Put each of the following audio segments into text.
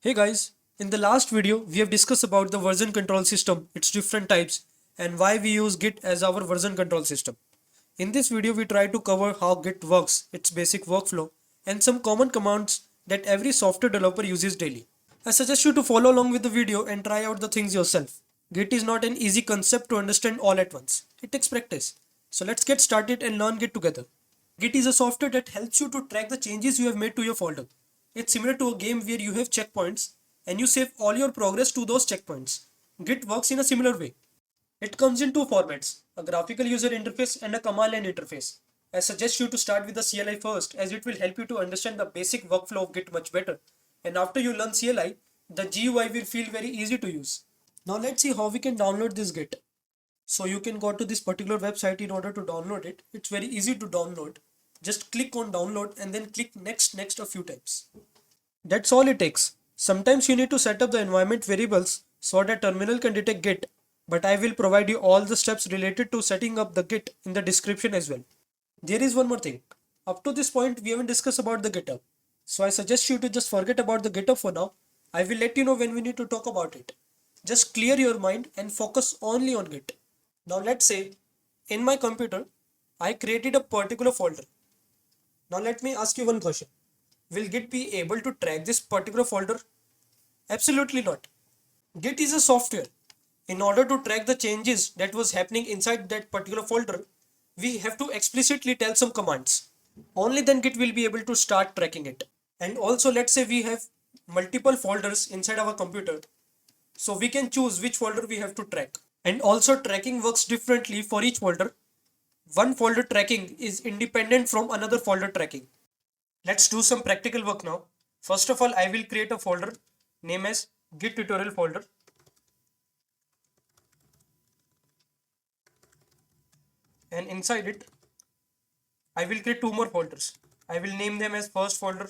Hey guys, in the last video we have discussed about the version control system, its different types and why we use Git as our version control system. In this video we try to cover how Git works, its basic workflow and some common commands that every software developer uses daily. I suggest you to follow along with the video and try out the things yourself. Git is not an easy concept to understand all at once. It takes practice. So let's get started and learn Git together. Git is a software that helps you to track the changes you have made to your folder. It's similar to a game where you have checkpoints and you save all your progress to those checkpoints. Git works in a similar way. It comes in two formats, a graphical user interface and a command line interface. I suggest you to start with the CLI first as it will help you to understand the basic workflow of Git much better. And after you learn CLI, the GUI will feel very easy to use. Now let's see how we can download this Git. So you can go to this particular website in order to download it. It's very easy to download. Just click on download and then click next a few times. That's all it takes. Sometimes you need to set up the environment variables so that terminal can detect Git, but I will provide you all the steps related to setting up the Git in the description as well. There is one more thing. Up to this point we haven't discussed about the GitHub. So I suggest you to just forget about the GitHub for now. I will let you know when we need to talk about it. Just clear your mind and focus only on Git. Now let's say in my computer I created a particular folder. Now let me ask you one question. Will Git be able to track this particular folder? Absolutely not. Git is a software. In order to track the changes that was happening inside that particular folder, we have to explicitly tell some commands. Only then Git will be able to start tracking it. And also let's say we have multiple folders inside our computer. So we can choose which folder we have to track. And also tracking works differently for each folder. One folder tracking is independent from another folder tracking. Let's do some practical work now. First of all, I will create a folder named as Git tutorial folder. And inside it, I will create two more folders. I will name them as first folder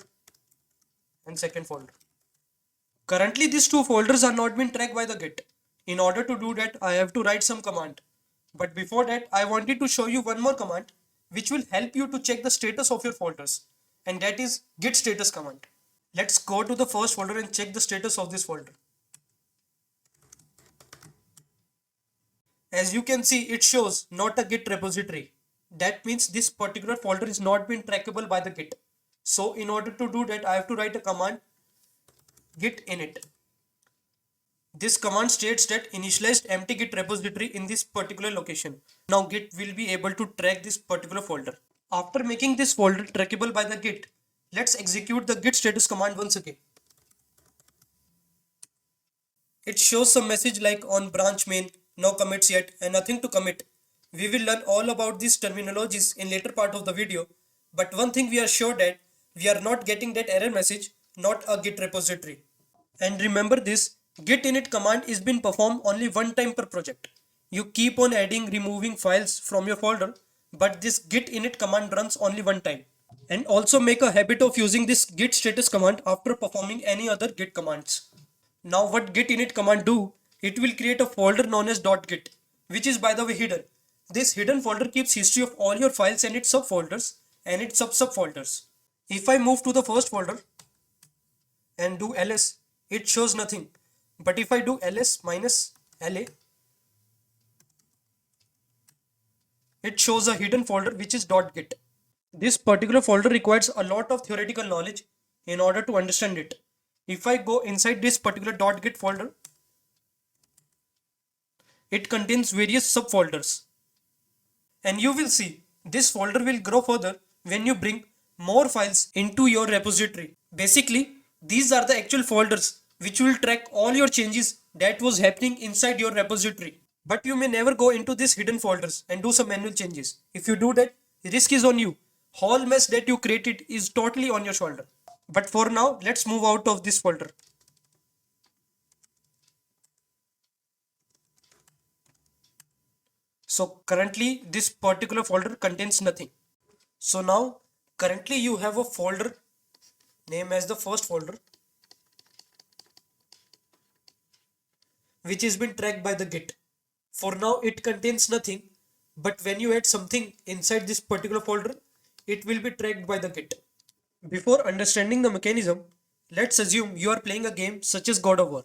and second folder. Currently, these two folders are not being tracked by the Git. In order to do that, I have to write some command. But before that, I wanted to show you one more command which will help you to check the status of your folders. And that is git status command. Let's go to the first folder and check the status of this folder. As you can see, it shows not a Git repository. That means this particular folder is not been trackable by the Git. So in order to do that, I have to write a command git init. This command states that initialized empty Git repository in this particular location. Now Git will be able to track this particular folder. After making this folder trackable by the Git, let's execute the git status command once again. It shows some message like on branch main, no commits yet and nothing to commit. We will learn all about these terminologies in later part of the video, but one thing we are sure that we are not getting that error message, not a Git repository. And remember this, git init command is been performed only one time per project. You keep on adding, removing files from your folder, but this git init command runs only one time. And also make a habit of using this git status command after performing any other git commands. Now what git init command do? It will create a folder known as .git, which is by the way hidden. This hidden folder keeps history of all your files and its subfolders and its subfolders. If I move to the first folder and do ls, it shows nothing. But if I do ls minus la, it shows a hidden folder which is .git. This particular folder requires a lot of theoretical knowledge in order to understand it. If I go inside this particular .git folder, it contains various subfolders. And you will see this folder will grow further when you bring more files into your repository. Basically, these are the actual folders which will track all your changes that was happening inside your repository. But you may never go into these hidden folders and do some manual changes. If you do that, risk is on you. Whole mess that you created is totally on your shoulder. But for now, let's move out of this folder. So currently this particular folder contains nothing. So now currently you have a folder named as the first folder which has been tracked by the Git. For now it contains nothing, but when you add something inside this particular folder, it will be tracked by the Git. Before understanding the mechanism, Let's assume you are playing a game such as God of War.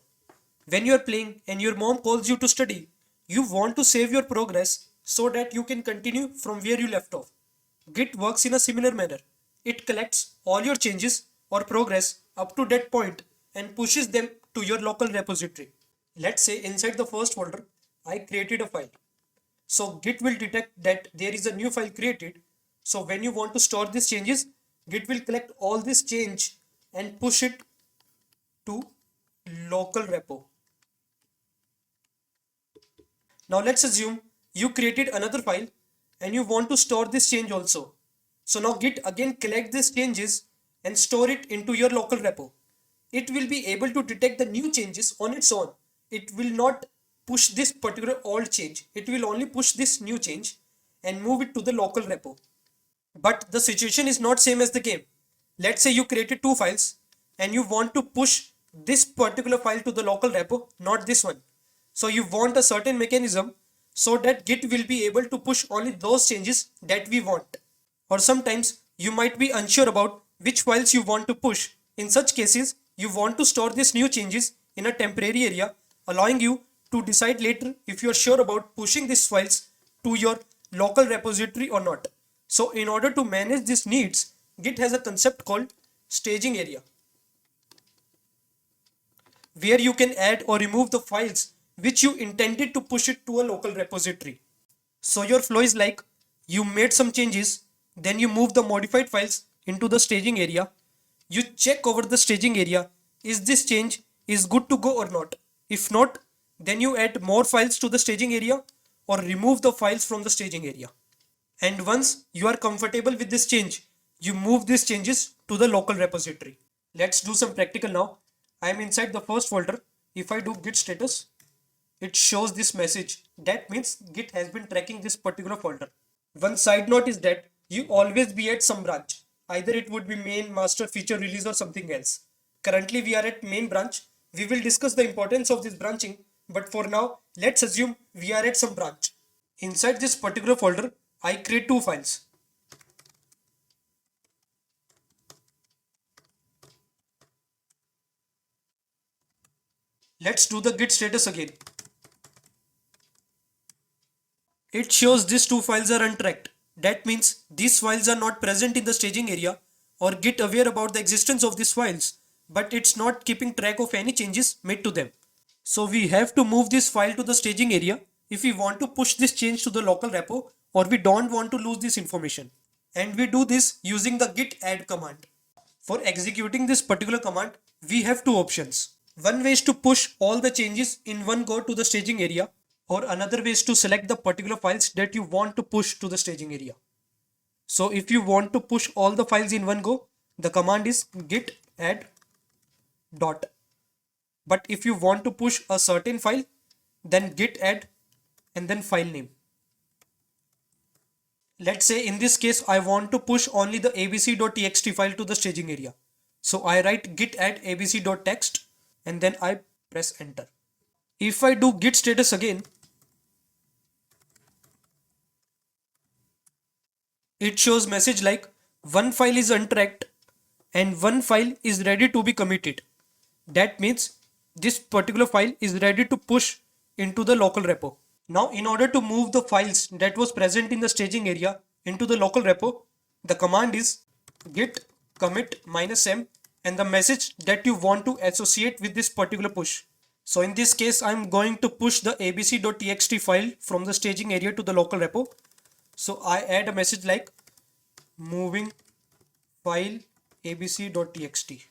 When you are playing and your mom calls you to study, you want to save your progress so that you can continue from where you left off. Git works in a similar manner. It collects all your changes or progress up to that point and pushes them to your local repository. Let's say inside the first folder, I created a file. So Git will detect that there is a new file created. So when you want to store these changes, Git will collect all this change and push it to local repo. Now let's assume you created another file and you want to store this change also. So now Git again collect these changes and store it into your local repo. It will be able to detect the new changes on its own. It will not push this particular old change. It will only push this new change and move it to the local repo. But the situation is not same as the game. Let's say you created two files and you want to push this particular file to the local repo, not this one. So you want a certain mechanism so that Git will be able to push only those changes that we want. Or sometimes you might be unsure about which files you want to push. In such cases, you want to store these new changes in a temporary area, allowing you to decide later if you are sure about pushing these files to your local repository or not. So in order to manage these needs, Git has a concept called staging area, where you can add or remove the files which you intended to push it to a local repository. So your flow is like you made some changes, then you move the modified files into the staging area. You check over the staging area, is this change is good to go or not? If not, then you add more files to the staging area or remove the files from the staging area. And once you are comfortable with this change, you move these changes to the local repository. Let's do some practical now. I am inside the first folder. If I do git status, it shows this message. That means Git has been tracking this particular folder. One side note is that you always be at some branch. Either it would be main, master, feature, release or something else. Currently we are at main branch. We will discuss the importance of this branching, but for now, let's assume we are at some branch. Inside this particular folder, I create two files. Let's do the git status again. It shows these two files are untracked. That means these files are not present in the staging area or Git aware about the existence of these files, but it's not keeping track of any changes made to them. So we have to move this file to the staging area if we want to push this change to the local repo or we don't want to lose this information. And we do this using the git add command. For executing this particular command, we have two options. One way is to push all the changes in one go to the staging area, or another way is to select the particular files that you want to push to the staging area. So if you want to push all the files in one go, the command is git add dot. But if you want to push a certain file, then git add and then file name. Let's say in this case, I want to push only the abc.txt file to the staging area. So I write git add abc.txt and then I press enter. If I do git status again, it shows message like one file is untracked and one file is ready to be committed. That means this particular file is ready to push into the local repo. Now in order to move the files that was present in the staging area into the local repo, the command is git commit -m and the message that you want to associate with this particular push. So in this case, I'm going to push the abc.txt file from the staging area to the local repo. So I add a message like moving file abc.txt.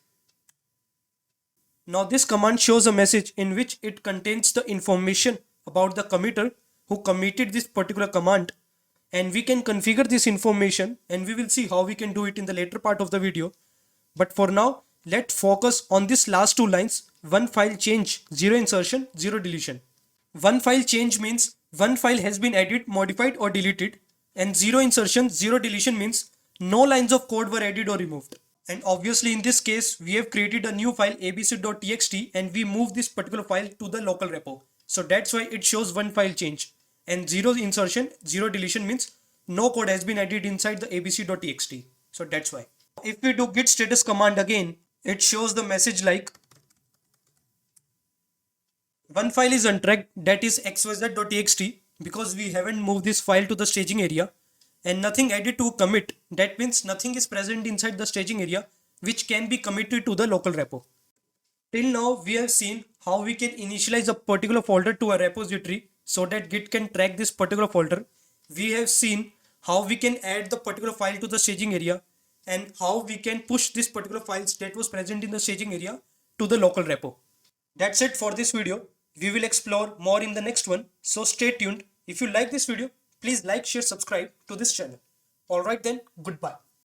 Now this command shows a message in which it contains the information about the committer who committed this particular command, and we can configure this information and we will see how we can do it in the later part of the video. But for now, let's focus on this last two lines: one file change, zero insertion, zero deletion. One file change means one file has been added, modified or deleted, and zero insertion, zero deletion means no lines of code were added or removed. And obviously in this case, we have created a new file abc.txt and we move this particular file to the local repo. So that's why it shows one file change. And zero insertion, zero deletion means no code has been added inside the abc.txt. So that's why. If we do git status command again, it shows the message like one file is untracked, that is xyz.txt, because we haven't moved this file to the staging area, and nothing added to commit, that means nothing is present inside the staging area which can be committed to the local repo. Till now we have seen how we can initialize a particular folder to a repository so that Git can track this particular folder. We have seen how we can add the particular file to the staging area and how we can push this particular files that was present in the staging area to the local repo. That's it for this video. We will explore more in the next one. So stay tuned. If you like this video, please like, share, subscribe to this channel. Alright then, goodbye.